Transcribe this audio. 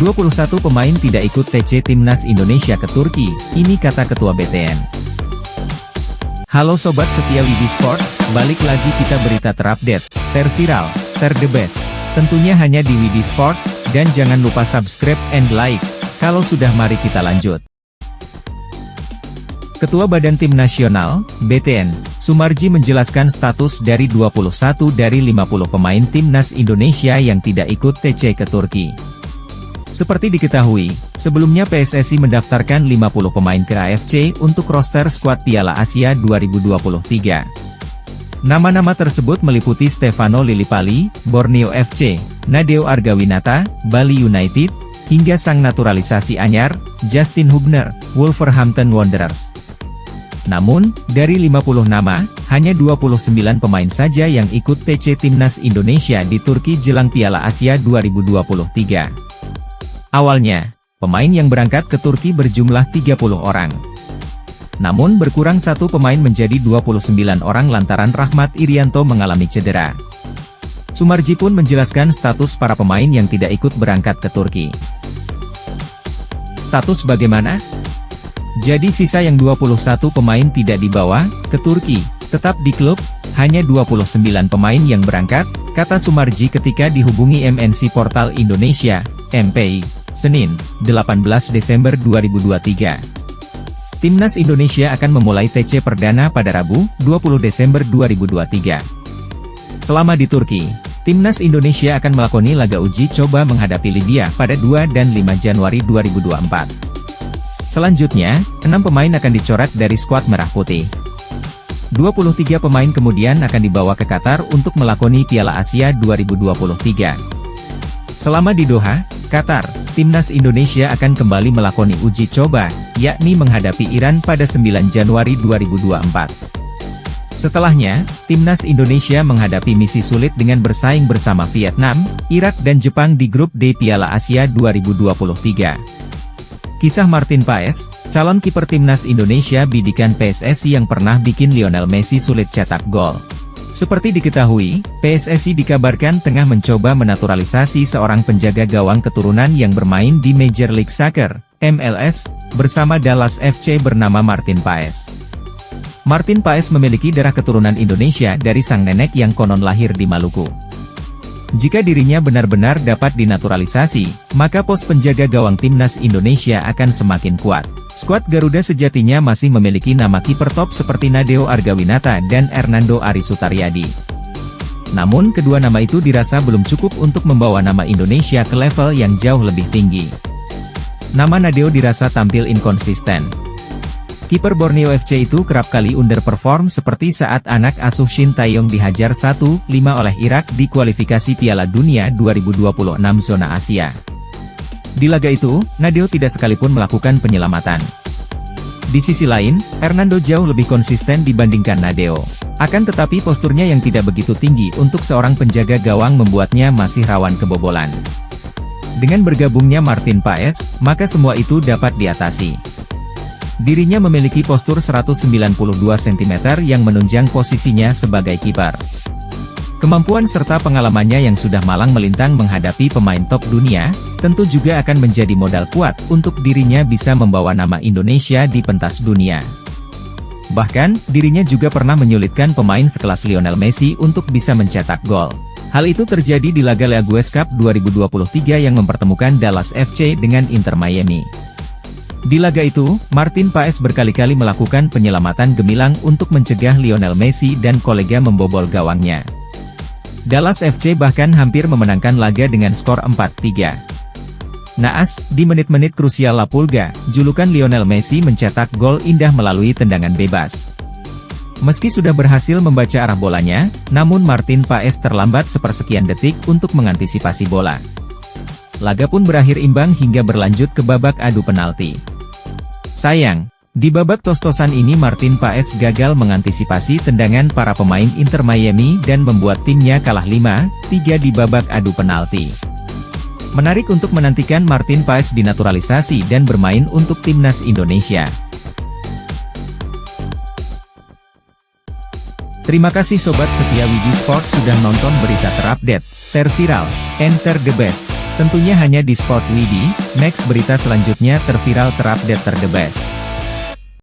21 pemain tidak ikut TC Timnas Indonesia ke Turki, ini kata Ketua BTN. Halo Sobat setia Widi Sport, balik lagi kita berita terupdate, terviral, the best, tentunya hanya di Widi Sport, dan jangan lupa subscribe and like. Kalau sudah mari kita lanjut. Ketua Badan Tim Nasional, BTN, Sumarji menjelaskan status dari 21 dari 50 pemain Timnas Indonesia yang tidak ikut TC ke Turki. Seperti diketahui, sebelumnya PSSI mendaftarkan 50 pemain ke AFC untuk roster skuad Piala Asia 2023. Nama-nama tersebut meliputi Stefano Lillipali, Borneo FC, Nadeo Argawinata, Bali United, hingga sang naturalisasi anyar, Justin Hubner, Wolverhampton Wanderers. Namun, dari 50 nama, hanya 29 pemain saja yang ikut TC Timnas Indonesia di Turki jelang Piala Asia 2023. Awalnya, pemain yang berangkat ke Turki berjumlah 30 orang. Namun berkurang satu pemain menjadi 29 orang lantaran Rahmat Irianto mengalami cedera. Sumarji pun menjelaskan status para pemain yang tidak ikut berangkat ke Turki. Status bagaimana? Jadi sisa yang 21 pemain tidak dibawa ke Turki, tetap di klub, hanya 29 pemain yang berangkat, kata Sumarji ketika dihubungi MNC Portal Indonesia, MPI. Senin, 18 Desember 2023. Timnas Indonesia akan memulai TC perdana pada Rabu, 20 Desember 2023. Selama di Turki, Timnas Indonesia akan melakoni laga uji coba menghadapi Libya pada 2 dan 5 Januari 2024. Selanjutnya, 6 pemain akan dicoret dari skuad Merah Putih. 23 pemain kemudian akan dibawa ke Qatar untuk melakoni Piala Asia 2023. Selama di Doha, Qatar, Timnas Indonesia akan kembali melakoni uji coba, yakni menghadapi Iran pada 9 Januari 2024. Setelahnya, Timnas Indonesia menghadapi misi sulit dengan bersaing bersama Vietnam, Irak dan Jepang di grup D Piala Asia 2023. Kisah Martin Paes, calon kiper Timnas Indonesia bidikan PSSI yang pernah bikin Lionel Messi sulit cetak gol. Seperti diketahui, PSSI dikabarkan tengah mencoba menaturalisasi seorang penjaga gawang keturunan yang bermain di Major League Soccer, MLS, bersama Dallas FC bernama Martin Paes. Martin Paes memiliki darah keturunan Indonesia dari sang nenek yang konon lahir di Maluku. Jika dirinya benar-benar dapat dinaturalisasi, maka pos penjaga gawang Timnas Indonesia akan semakin kuat. Skuad Garuda sejatinya masih memiliki nama kiper top seperti Nadeo Argawinata dan Hernando Ari Sutaryadi. Namun kedua nama itu dirasa belum cukup untuk membawa nama Indonesia ke level yang jauh lebih tinggi. Nama Nadeo dirasa tampil inkonsisten. Kiper Borneo FC itu kerap kali underperform seperti saat anak asuh Shin Taeyong dihajar 1-5 oleh Irak di kualifikasi Piala Dunia 2026 zona Asia. Di laga itu, Nadeo tidak sekalipun melakukan penyelamatan. Di sisi lain, Hernando jauh lebih konsisten dibandingkan Nadeo. Akan tetapi posturnya yang tidak begitu tinggi untuk seorang penjaga gawang membuatnya masih rawan kebobolan. Dengan bergabungnya Martin Paes, maka semua itu dapat diatasi. Dirinya memiliki postur 192 cm yang menunjang posisinya sebagai kiper. Kemampuan serta pengalamannya yang sudah malang melintang menghadapi pemain top dunia, tentu juga akan menjadi modal kuat untuk dirinya bisa membawa nama Indonesia di pentas dunia. Bahkan, dirinya juga pernah menyulitkan pemain sekelas Lionel Messi untuk bisa mencetak gol. Hal itu terjadi di laga Leagues Cup 2023 yang mempertemukan Dallas FC dengan Inter Miami. Di laga itu, Martin Paes berkali-kali melakukan penyelamatan gemilang untuk mencegah Lionel Messi dan kolega membobol gawangnya. Dallas FC bahkan hampir memenangkan laga dengan skor 4-3. Naas, di menit-menit krusial La Pulga, julukan Lionel Messi mencetak gol indah melalui tendangan bebas. Meski sudah berhasil membaca arah bolanya, namun Martin Paes terlambat sepersekian detik untuk mengantisipasi bola. Laga pun berakhir imbang hingga berlanjut ke babak adu penalti. Sayang, di babak tos-tosan ini Martin Paes gagal mengantisipasi tendangan para pemain Inter Miami dan membuat timnya kalah 5-3 di babak adu penalti. Menarik untuk menantikan Martin Paes dinaturalisasi dan bermain untuk Timnas Indonesia. Terima kasih Sobat setia Widi Sport sudah nonton berita terupdate. Terviral, enter the best. Tentunya hanya di Sport Widi. Next berita selanjutnya terviral terupdate the best.